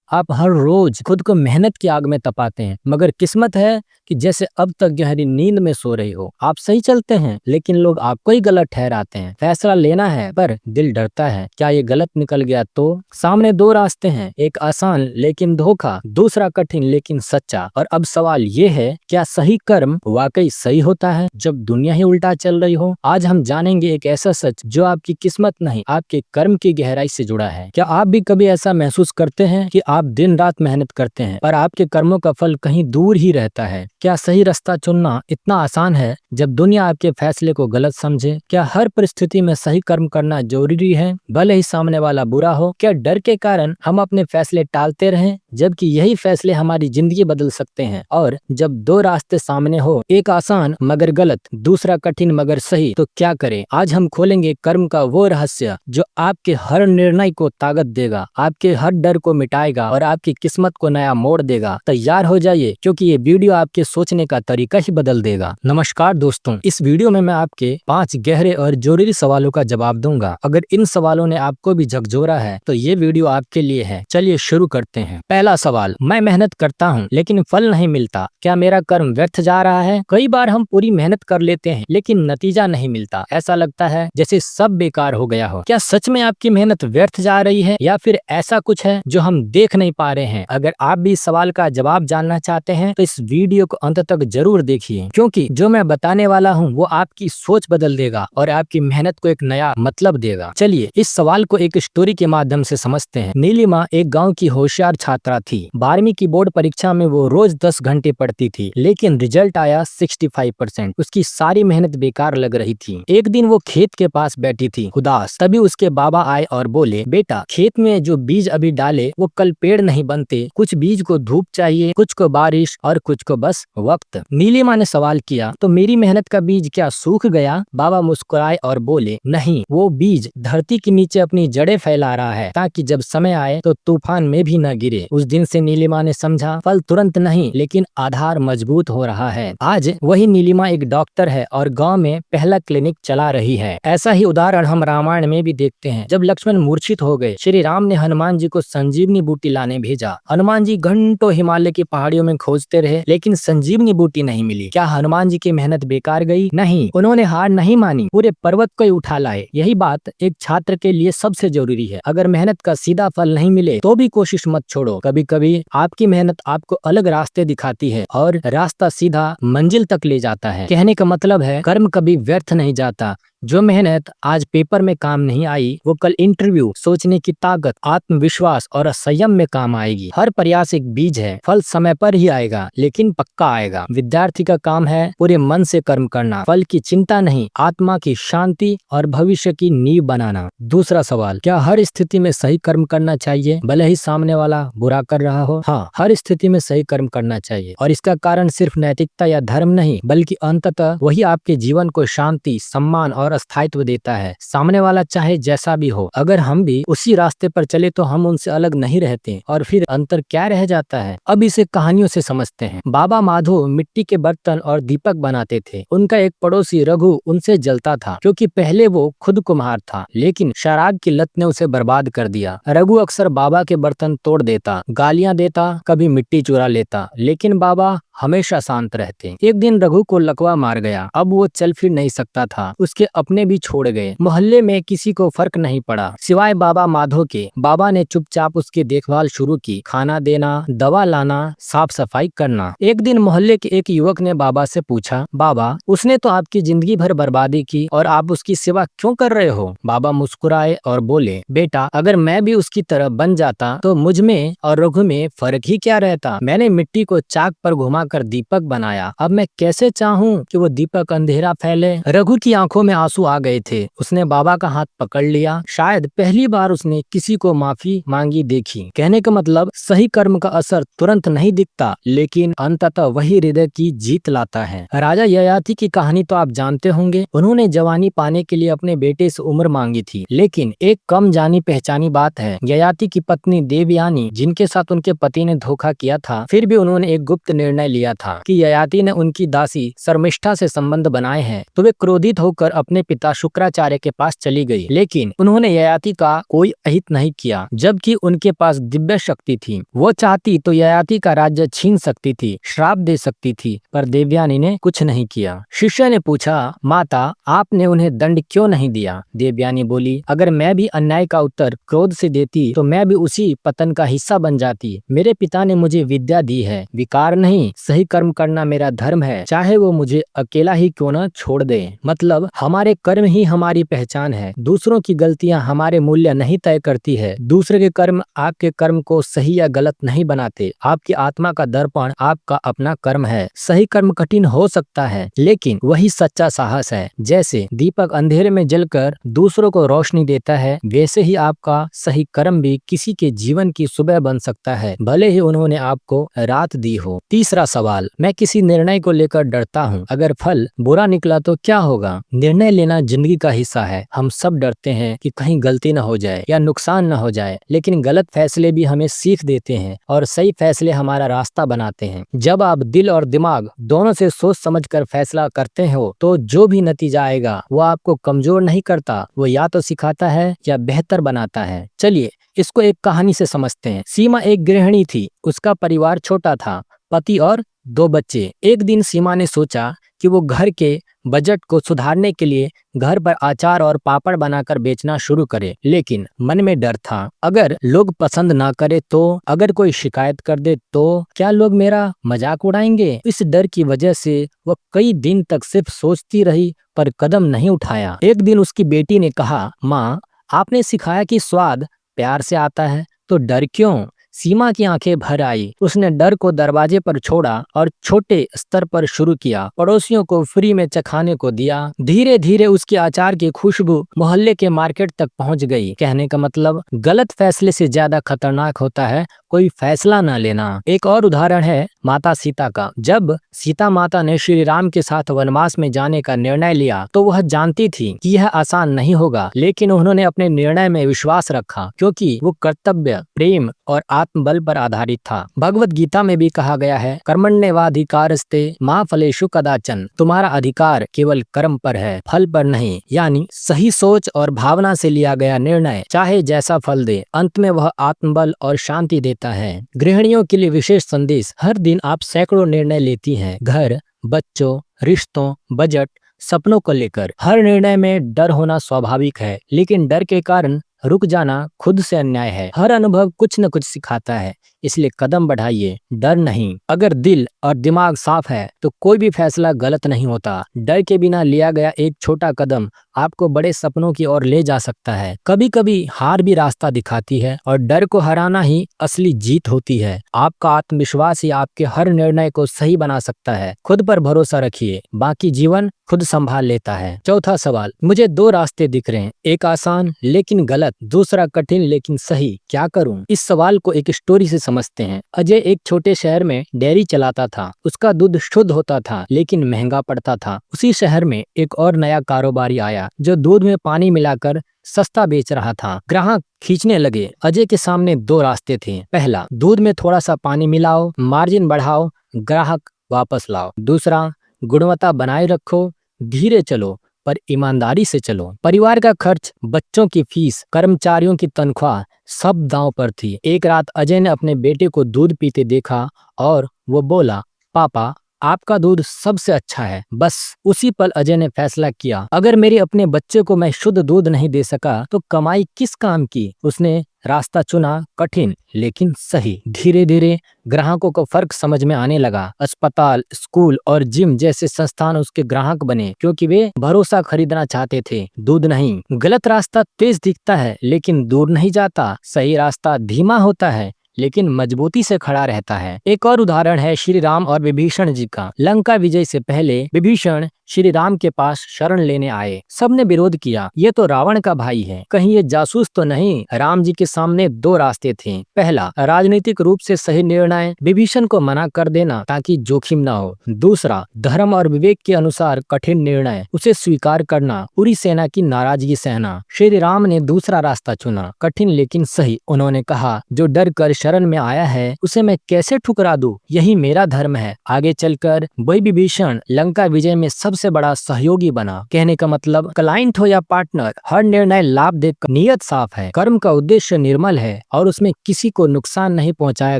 आप हर रोज खुद को मेहनत की आग में तपाते हैं, मगर किस्मत है कि जैसे अब तक गहरी नींद में सो रही हो। आप सही चलते हैं लेकिन लोग आपको ही गलत ठहराते हैं। फैसला लेना है पर दिल डरता है, क्या ये गलत निकल गया तो? सामने दो रास्ते हैं, एक आसान लेकिन धोखा, दूसरा कठिन लेकिन सच्चा। और अब सवाल ये है, क्या सही कर्म वाकई सही होता है जब दुनिया ही उल्टा चल रही हो? आज हम जानेंगे एक ऐसा सच जो आपकी किस्मत नहीं, आपके कर्म की गहराई से जुड़ा है। क्या आप भी कभी ऐसा महसूस करते हैं कि आप दिन रात मेहनत करते हैं पर आपके कर्मों का फल कहीं दूर ही रहता है? क्या सही रास्ता चुनना इतना आसान है जब दुनिया आपके फैसले को गलत समझे? क्या हर परिस्थिति में सही कर्म करना जरूरी है भले ही सामने वाला बुरा हो? क्या डर के कारण हम अपने फैसले टालते रहें जबकि यही फैसले हमारी जिंदगी बदल सकते हैं? और जब दो रास्ते सामने हो, एक आसान मगर गलत, दूसरा कठिन मगर सही, तो क्या करें? आज हम खोलेंगे कर्म का वो रहस्य जो आपके हर निर्णय को ताकत देगा, आपके हर डर को मिटाएगा और आपकी किस्मत को नया मोड़ देगा। तैयार हो जाइए क्योंकि ये वीडियो आपके सोचने का तरीका ही बदल देगा। नमस्कार दोस्तों, इस वीडियो में मैं आपके 5 गहरे और जरूरी सवालों का जवाब दूंगा। अगर इन सवालों ने आपको भी झकझोरा है तो ये वीडियो आपके लिए है। चलिए शुरू करते हैं। पहला सवाल, मैं मेहनत करता हूँ लेकिन फल नहीं मिलता, क्या मेरा कर्म व्यर्थ जा रहा है? कई बार हम पूरी मेहनत कर लेते हैं लेकिन नतीजा नहीं मिलता। ऐसा लगता है जैसे सब बेकार हो गया हो। क्या सच में आपकी मेहनत व्यर्थ जा रही है या फिर ऐसा कुछ है जो हम देख नहीं पा रहे हैं? अगर आप भी इस सवाल का जवाब जानना चाहते हैं तो इस वीडियो को अंत तक जरूर देखिए, क्योंकि जो मैं बताने वाला हूँ वो आपकी सोच बदल देगा और आपकी मेहनत को एक नया मतलब देगा। चलिए इस सवाल को एक स्टोरी के माध्यम से समझते हैं। नीलिमा एक गाँव की होशियार छात्रा थी। 12वीं की बोर्ड परीक्षा में वो रोज 10 घंटे पढ़ती थी लेकिन रिजल्ट आया 65%। उसकी सारी मेहनत बेकार लग रही थी। एक दिन वो खेत के पास बैठी थी उदास। तभी उसके बाबा आए और बोले, बेटा खेत में जो बीज अभी डाले वो कल पेड़ नहीं बनते। कुछ बीज को धूप चाहिए, कुछ को बारिश और कुछ को बस वक्त। नीलिमा ने सवाल किया, तो मेरी मेहनत का बीज क्या सूख गया? बाबा मुस्कुराए और बोले, नहीं, वो बीज धरती के नीचे अपनी जड़ें फैला रहा है ताकि जब समय आए तो तूफान में भी न गिरे। उस दिन से नीलिमा ने समझा, फल तुरंत नहीं लेकिन आधार मजबूत हो रहा है। आज वही नीलिमा एक डॉक्टर है और गाँव में पहला क्लिनिक चला रही है। ऐसा ही उदाहरण हम रामायण में भी देखते हैं। जब लक्ष्मण मूर्छित हो गए, श्री राम ने हनुमान जी को संजीवनी बूटी लाने भेजा। हनुमान जी घंटों हिमालय की पहाड़ियों में खोजते रहे लेकिन संजीवनी बूटी नहीं मिली। क्या हनुमान जी की मेहनत बेकार गई? नहीं, उन्होंने हार नहीं मानी, पूरे पर्वत को ही उठा लाए। यही बात एक छात्र के लिए सबसे जरूरी है। अगर मेहनत का सीधा फल नहीं मिले तो भी कोशिश मत छोड़ो। कभी कभी आपकी मेहनत आपको अलग रास्ते दिखाती है और रास्ता सीधा मंजिल तक ले जाता है। कहने का मतलब है, कर्म कभी व्यर्थ नहीं जाता। जो मेहनत आज पेपर में काम नहीं आई वो कल इंटरव्यू, सोचने की ताकत, आत्मविश्वास और संयम में काम आएगी। हर प्रयास एक बीज है, फल समय पर ही आएगा लेकिन पक्का आएगा। विद्यार्थी का काम है पूरे मन से कर्म करना, फल की चिंता नहीं, आत्मा की शांति और भविष्य की नींव बनाना। दूसरा सवाल, क्या हर स्थिति में सही कर्म करना चाहिए भले ही सामने वाला बुरा कर रहा हो? हाँ, हर स्थिति में सही कर्म करना चाहिए और इसका कारण सिर्फ नैतिकता या धर्म नहीं बल्कि अंततः वही आपके जीवन को शांति, सम्मान और स्थायित्व देता है। सामने वाला चाहे जैसा भी हो, अगर हम भी उसी रास्ते पर चले तो हम उनसे अलग नहीं रहते और फिर अंतर क्या रह जाता है? अब इसे कहानियों से समझते हैं। बाबा माधो मिट्टी के बर्तन और दीपक बनाते थे। उनका एक पड़ोसी रघु उनसे जलता था क्योंकि पहले वो खुद कुम्हार था लेकिन शराब की लत ने उसे बर्बाद कर दिया। रघु अक्सर बाबा के बर्तन तोड़ देता, गालियां देता, कभी मिट्टी चुरा लेता, लेकिन बाबा हमेशा शांत रहते। एक दिन रघु को लकवा मार गया। अब वो चल फिर नहीं सकता था। उसके अपने भी छोड़ गए। मोहल्ले में किसी को फर्क नहीं पड़ा सिवाय बाबा माधो के। बाबा ने चुपचाप उसकी देखभाल शुरू की, खाना देना, दवा लाना, साफ सफाई करना। एक दिन मोहल्ले के एक युवक ने बाबा से पूछा, बाबा उसने तो आपकी जिंदगी भर बर्बादी की और आप उसकी सेवा क्यों कर रहे हो? बाबा मुस्कुराए और बोले, बेटा अगर मैं भी उसकी तरह बन जाता तो मुझ में और रघु में फर्क ही क्या रहता? मैंने मिट्टी को चाक पर घुमाकर दीपक बनाया, अब मैं कैसे चाहूँ कि वो दीपक अंधेरा फैले? रघु की आंखों में आंसू आ गए थे। उसने बाबा का हाथ पकड़ लिया। शायद पहली बार उसने किसी को माफी मांगी देखी। कहने का मतलब, सही कर्म का असर तुरंत नहीं दिखता लेकिन अंततः वही हृदय की जीत लाता है। राजा ययाति की कहानी तो आप जानते होंगे। उन्होंने जवानी पाने के लिए अपने बेटे से उम्र मांगी थी, लेकिन एक कम जानी पहचानी बात है, ययाति की पत्नी देवयानी जिनके साथ उनके पति ने धोखा किया था, फिर भी उन्होंने एक गुप्त निर्णय लिया था कि ययाति ने उनकी दासी शर्मिष्ठा से संबंध बनाए हैं तो वे क्रोधित होकर अपने अपने पिता शुक्राचार्य के पास चली गई, लेकिन उन्होंने ययाति का कोई अहित नहीं किया, जबकि उनके पास दिव्य शक्ति थी। वो चाहती तो ययाति का राज्य छीन सकती थी, श्राप दे सकती थी, पर देवयानी ने कुछ नहीं किया। शिष्य ने पूछा, माता आपने उन्हें दंड क्यों नहीं दिया? देवयानी बोली, अगर मैं भी अन्याय का उत्तर क्रोध से देती तो मैं भी उसी पतन का हिस्सा बन जाती। मेरे पिता ने मुझे विद्या दी है, विकार नहीं, सही कर्म करना मेरा धर्म है, चाहे वो मुझे अकेला ही क्यों न छोड़ दे। मतलब हमारे कर्म ही हमारी पहचान है, दूसरों की गलतियां हमारे मूल्य नहीं तय करती है। दूसरे के कर्म आपके कर्म को सही या गलत नहीं बनाते। आपकी आत्मा का दर्पण आपका अपना कर्म है। सही कर्म कठिन हो सकता है, लेकिन वही सच्चा साहस है। जैसे दीपक अंधेरे में जलकर दूसरों को रोशनी देता है, वैसे ही आपका सही कर्म भी किसी के जीवन की सुबह बन सकता है, भले ही उन्होंने आपको रात दी हो। तीसरा सवाल, मैं किसी निर्णय को लेकर डरता हूँ, अगर फल बुरा निकला तो क्या होगा? निर्णय लेना जिंदगी का हिस्सा है। हम सब डरते हैं कि कहीं गलती न हो जाए या नुकसान न हो जाए, लेकिन गलत फैसले भी हमें सीख देते हैं और सही फैसले हमारा रास्ता बनाते हैं। जब आप दिल और दिमाग दोनों से सोच समझकर फैसला करते हो तो जो भी नतीजा आएगा वो आपको कमजोर नहीं करता, वो या तो सिखाता है या बेहतर बनाता है। चलिए इसको एक कहानी से समझते हैं। सीमा एक गृहिणी थी, उसका परिवार छोटा था, पति और 2 बच्चे। एक दिन सीमा ने सोचा कि वो घर के बजट को सुधारने के लिए घर पर अचार और पापड़ बनाकर बेचना शुरू करे, लेकिन मन में डर था, अगर लोग पसंद ना करे तो, अगर कोई शिकायत कर दे तो, क्या लोग मेरा मजाक उड़ाएंगे? इस डर की वजह से वह कई दिन तक सिर्फ सोचती रही पर कदम नहीं उठाया। एक दिन उसकी बेटी ने कहा, माँ आपने सिखाया कि स्वाद प्यार से आता है, तो डर क्यों? सीमा की आंखें भर आई। उसने डर को दरवाजे पर छोड़ा और छोटे स्तर पर शुरू किया। पड़ोसियों को फ्री में चखाने को दिया। धीरे धीरे उसके अचार की खुशबू मोहल्ले के मार्केट तक पहुंच गई। कहने का मतलब, गलत फैसले से ज्यादा खतरनाक होता है कोई फैसला न लेना। एक और उदाहरण है माता सीता का। जब सीता माता ने श्री राम के साथ वनवास में जाने का निर्णय लिया तो वह जानती थी कि यह आसान नहीं होगा, लेकिन उन्होंने अपने निर्णय में विश्वास रखा, क्योंकि वो कर्तव्य, प्रेम और आत्मबल पर आधारित था। भगवत गीता में भी कहा गया है, कर्मण्येवाधिकारस्ते मा फलेषु कदाचन। तुम्हारा अधिकार केवल कर्म पर है, फल पर नहीं। यानी सही सोच और भावना से लिया गया निर्णय चाहे जैसा फल दे, अंत में वह आत्मबल और शांति देता है। गृहिणियों के लिए विशेष संदेश, हर दिन आप सैकड़ों निर्णय लेती हैं, घर, बच्चों, रिश्तों, बजट, सपनों को लेकर। हर निर्णय में डर होना स्वाभाविक है, लेकिन डर के कारण रुक जाना खुद से अन्याय है। हर अनुभव कुछ न कुछ सिखाता है, इसलिए कदम बढ़ाइए, डर नहीं। अगर दिल और दिमाग साफ है तो कोई भी फैसला गलत नहीं होता। डर के बिना लिया गया एक छोटा कदम आपको बड़े सपनों की ओर ले जा सकता है। कभी कभी हार भी रास्ता दिखाती है और डर को हराना ही असली जीत होती है। आपका आत्मविश्वास ही आपके हर निर्णय को सही बना सकता है। खुद पर भरोसा रखिए, बाकी जीवन खुद संभाल लेता है। चौथा सवाल, मुझे 2 रास्ते दिख रहे हैं, एक आसान लेकिन गलत, दूसरा कठिन लेकिन सही, क्या करूं? इस सवाल को एक स्टोरी से समझते हैं। अजय एक छोटे शहर में डेयरी चलाता था। उसका दूध शुद्ध होता था लेकिन महंगा पड़ता था। उसी शहर में एक और नया कारोबारी आया जो दूध में पानी मिलाकर सस्ता बेच रहा था। ग्राहक खींचने लगे। अजय के सामने 2 रास्ते थे। पहला, दूध में थोड़ा सा पानी मिलाओ, मार्जिन बढ़ाओ, ग्राहक वापस लाओ। दूसरा, गुणवत्ता बनाए रखो, धीरे चलो पर ईमानदारी से चलो। परिवार का खर्च, बच्चों की फीस, कर्मचारियों की तनख्वाह सब दांव पर थी। एक रात अजय ने अपने बेटे को दूध पीते देखा और वो बोला, पापा आपका दूध सबसे अच्छा है। बस उसी पल अजय ने फैसला किया, अगर मेरे अपने बच्चे को मैं शुद्ध दूध नहीं दे सका तो कमाई किस काम की। उसने रास्ता चुना, कठिन लेकिन सही। धीरे धीरे ग्राहकों को फर्क समझ में आने लगा। अस्पताल, स्कूल और जिम जैसे संस्थान उसके ग्राहक बने, क्योंकि वे भरोसा खरीदना चाहते थे, दूध नहीं। गलत रास्ता तेज दिखता है लेकिन दूर नहीं जाता। सही रास्ता धीमा होता है लेकिन मजबूती से खड़ा रहता है। एक और उदाहरण है श्री राम और विभीषण जी का। लंका विजय से पहले विभीषण श्री राम के पास शरण लेने आए। सबने विरोध किया, ये तो रावण का भाई है, कहीं ये जासूस तो नहीं। राम जी के सामने 2 रास्ते थे। पहला, राजनीतिक रूप से सही निर्णय, विभीषण को मना कर देना ताकि जोखिम न हो। दूसरा, धर्म और विवेक के अनुसार कठिन निर्णय, उसे स्वीकार करना, पूरी सेना की नाराजगी सहना। श्री राम ने दूसरा रास्ता चुना, कठिन लेकिन सही। उन्होंने कहा, जो डर कर शरण में आया है उसे मैं कैसे ठुकरा दूं, यही मेरा धर्म है। आगे चलकर वही विभीषण लंका विजय में सबसे सबसे बड़ा सहयोगी बना। कहने का मतलब क्लाइंट हो या पार्टनर, हर निर्णय लाभ देकर नियत साफ है, कर्म का उद्देश्य निर्मल है और उसमें किसी को नुकसान नहीं पहुंचाया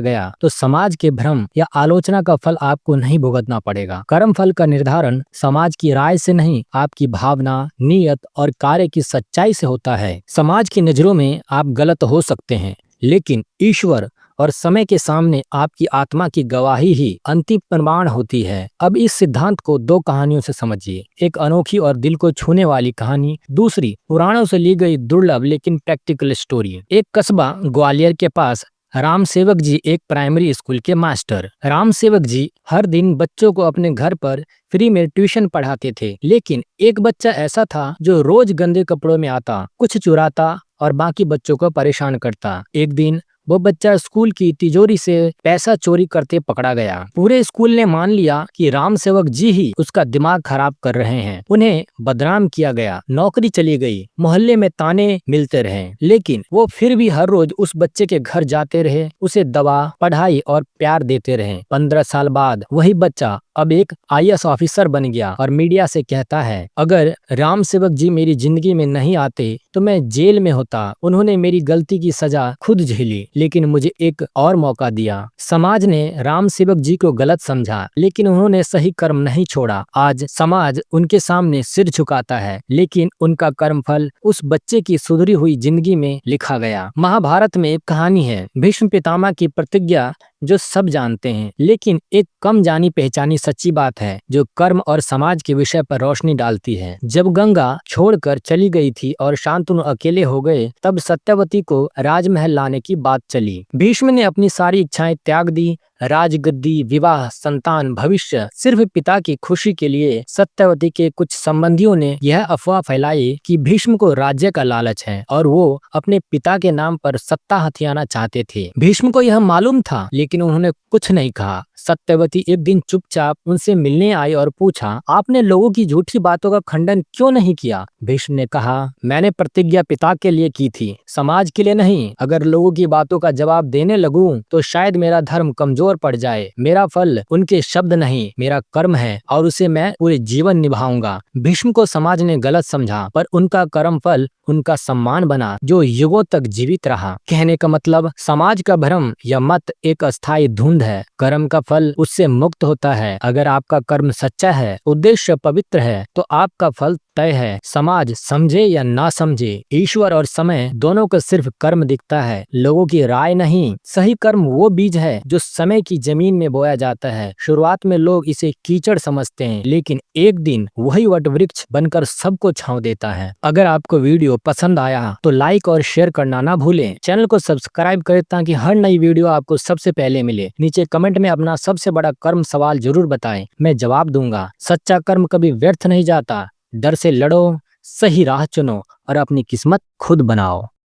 गया तो समाज के भ्रम या आलोचना का फल आपको नहीं भुगतना पड़ेगा। कर्म फल का निर्धारण समाज की राय से नहीं, आपकी भावना, नियत और कार्य की सच्चाई से होता है। समाज की नजरों में आप गलत हो सकते हैं, लेकिन ईश्वर और समय के सामने आपकी आत्मा की गवाही ही अंतिम प्रमाण होती है। अब इस सिद्धांत को दो कहानियों से समझिए। एक अनोखी और दिल को छूने वाली कहानी, दूसरी पुराणों से ली गई दुर्लभ लेकिन प्रैक्टिकल स्टोरी। एक कस्बा ग्वालियर के पास राम सेवक जी एक प्राइमरी स्कूल के मास्टर। राम सेवक जी हर दिन बच्चों को अपने घर पर फ्री में ट्यूशन पढ़ाते थे, लेकिन एक बच्चा ऐसा था जो रोज गंदे कपड़ों में आता, कुछ चुराता और बाकी बच्चों को परेशान करता। एक दिन वो बच्चा स्कूल की तिजोरी से पैसा चोरी करते पकड़ा गया। पूरे स्कूल ने मान लिया कि राम सेवक जी ही उसका दिमाग खराब कर रहे हैं। उन्हें बदनाम किया गया, नौकरी चली गई, मोहल्ले में ताने मिलते रहे, लेकिन वो फिर भी हर रोज उस बच्चे के घर जाते रहे, उसे दवा, पढ़ाई और प्यार देते रहे। 15 साल बाद वही बच्चा अब एक IAS ऑफिसर बन गया और मीडिया से कहता है, अगर राम सेवक जी मेरी जिंदगी में नहीं आते तो मैं जेल में होता। उन्होंने मेरी गलती की सजा खुद झेली, लेकिन मुझे एक और मौका दिया। समाज ने राम सेवक जी को गलत समझा, लेकिन उन्होंने सही कर्म नहीं छोड़ा। आज समाज उनके सामने सिर झुकाता है, लेकिन उनका कर्मफल उस बच्चे की सुधरी हुई जिंदगी में लिखा गया। महाभारत में एक कहानी है, भीष्म पितामह की प्रतिज्ञा, जो सब जानते हैं, लेकिन एक कम जानी पहचानी सच्ची बात है जो कर्म और समाज के विषय पर रोशनी डालती है। जब गंगा छोड़कर चली गई थी और शांतनु अकेले हो गए, तब सत्यवती को राजमहल लाने की बात चली। भीष्म ने अपनी सारी इच्छाएं त्याग दी, राजगद्दी, विवाह, संतान, भविष्य, सिर्फ पिता की खुशी के लिए। सत्यवती के कुछ संबंधियों ने यह अफवाह फैलाई कि भीष्म को राज्य का लालच है और वो अपने पिता के नाम पर सत्ता हथियाना चाहते थे। भीष्म को यह मालूम था, लेकिन उन्होंने कुछ नहीं कहा। सत्यवती एक दिन चुपचाप उनसे मिलने आई और पूछा, आपने लोगों की झूठी बातों का खंडन क्यों नहीं किया? भीष्म ने कहा, मैंने प्रतिज्ञा पिता के लिए की थी, समाज के लिए नहीं। अगर लोगों की बातों का जवाब देने लगूं तो शायद मेरा धर्म कमजोर पड़ जाए। मेरा फल उनके शब्द नहीं, मेरा कर्म है और उसे मैं पूरे जीवन निभाऊंगा। भीष्म को समाज ने गलत समझा, पर उनका कर्म फल उनका सम्मान बना, जो युगों तक जीवित रहा। कहने का मतलब, समाज का भ्रम या मत एक अस्थायी धुंध है, कर्म का फल उससे मुक्त होता है। अगर आपका कर्म सच्चा है, उद्देश्य पवित्र है, तो आपका फल तय है। समाज समझे या ना समझे, ईश्वर और समय दोनों को सिर्फ कर्म दिखता है, लोगों की राय नहीं। सही कर्म वो बीज है जो समय की जमीन में बोया जाता है। शुरुआत में लोग इसे कीचड़ समझते हैं, लेकिन एक दिन वही वट वृक्ष बनकर सबको छांव देता है। अगर आपको वीडियो पसंद आया तो लाइक और शेयर करना ना भूलें। चैनल को सब्सक्राइब करें ताकि हर नई वीडियो आपको सबसे पहले मिले। नीचे कमेंट में अपना सबसे बड़ा कर्म सवाल जरूर बताएं, मैं जवाब दूंगा। सच्चा कर्म कभी व्यर्थ नहीं जाता। डर से लड़ो, सही राह चुनो और अपनी किस्मत खुद बनाओ।